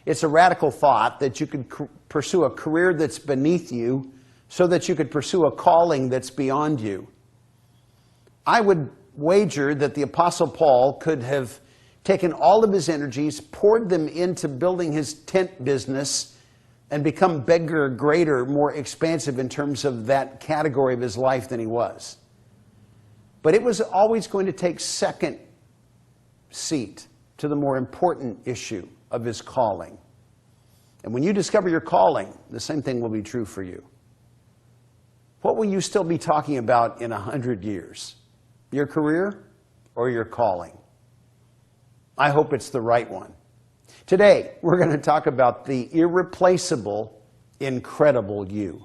It's a radical thought that you could pursue a career that's beneath you so that you could pursue a calling that's beyond you. I would wager that the Apostle Paul could have taken all of his energies, poured them into building his tent business, and become bigger, greater, more expansive in terms of that category of his life than he was. But it was always going to take second seat to the more important issue of his calling. And when you discover your calling, the same thing will be true for you. What will you still be talking about in 100 years? Your career or your calling? I hope it's the right one. Today, we're going to talk about the irreplaceable, incredible you.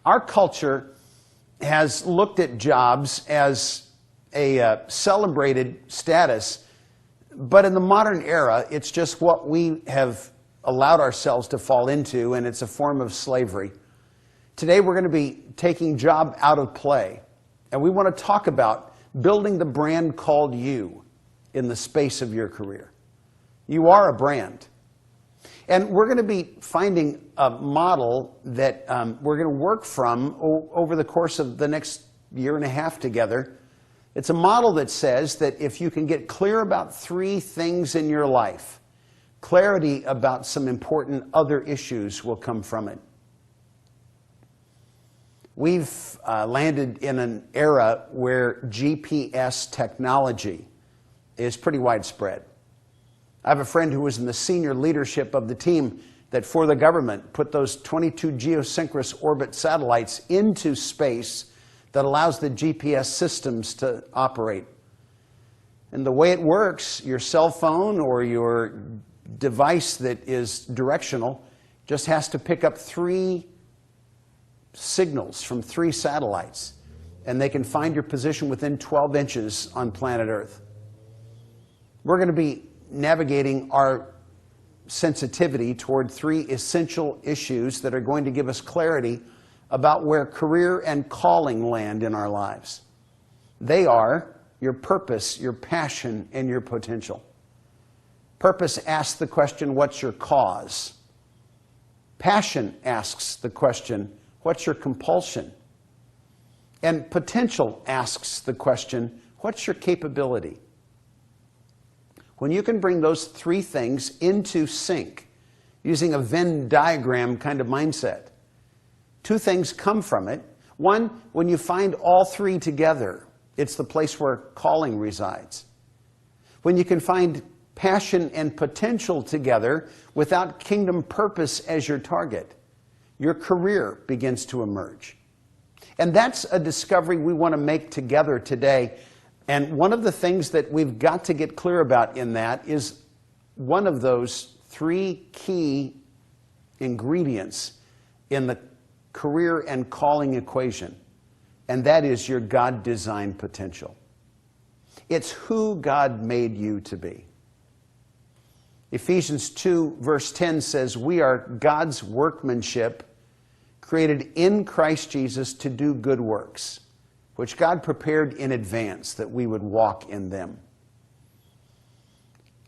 Our culture has looked at jobs as a celebrated status, but in the modern era, it's just what we have allowed ourselves to fall into, and it's a form of slavery. Today, we're going to be taking job out of play, and we want to talk about building the brand called you in the space of your career. You are a brand. And we're going to be finding a model that we're going to work from over the course of the next year and a half together. It's a model that says that if you can get clear about 3 things in your life, clarity about some important other issues will come from it. We've landed in an era where GPS technology is pretty widespread. I have a friend who was in the senior leadership of the team that for the government put those 22 geosynchronous orbit satellites into space that allows the GPS systems to operate. And the way it works, your cell phone or your device that is directional just has to pick up 3 signals from 3 satellites, and they can find your position within 12 inches on planet Earth. We're going to be navigating our sensitivity toward 3 essential issues that are going to give us clarity about where career and calling land in our lives. They are your purpose, your passion, and your potential. Purpose asks the question, what's your cause? Passion asks the question, what's your compulsion? And potential asks the question, what's your capability? When you can bring those 3 things into sync, using a Venn diagram kind of mindset, 2 things come from it. One, when you find all 3 together, it's the place where calling resides. When you can find passion and potential together without kingdom purpose as your target, your career begins to emerge. And that's a discovery we want to make together today. And one of the things that we've got to get clear about in that is one of those 3 key ingredients in the career and calling equation, and that is your God-designed potential. It's who God made you to be. Ephesians 2 verse 10 says, we are God's workmanship, created in Christ Jesus to do good works, which God prepared in advance that we would walk in them.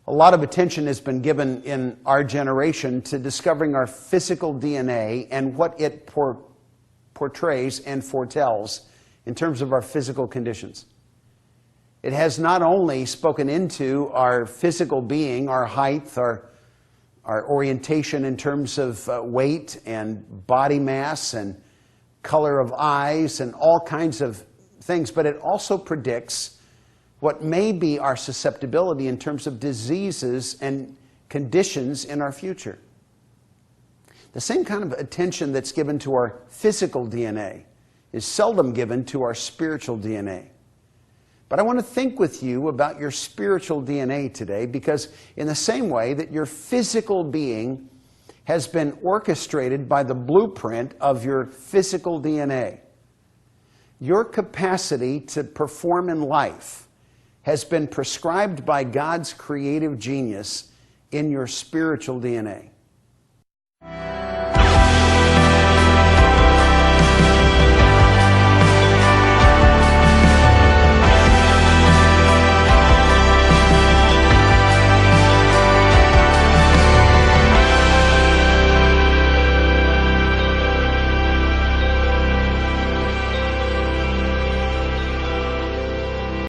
A lot of attention has been given in our generation to discovering our physical DNA and what it portrays and foretells in terms of our physical conditions. It has not only spoken into our physical being, our height, our orientation in terms of weight and body mass and color of eyes and all kinds of things, but it also predicts what may be our susceptibility in terms of diseases and conditions in our future. The same kind of attention that's given to our physical DNA is seldom given to our spiritual DNA. But I want to think with you about your spiritual DNA today, because in the same way that your physical being has been orchestrated by the blueprint of your physical DNA, your capacity to perform in life has been prescribed by God's creative genius in your spiritual DNA.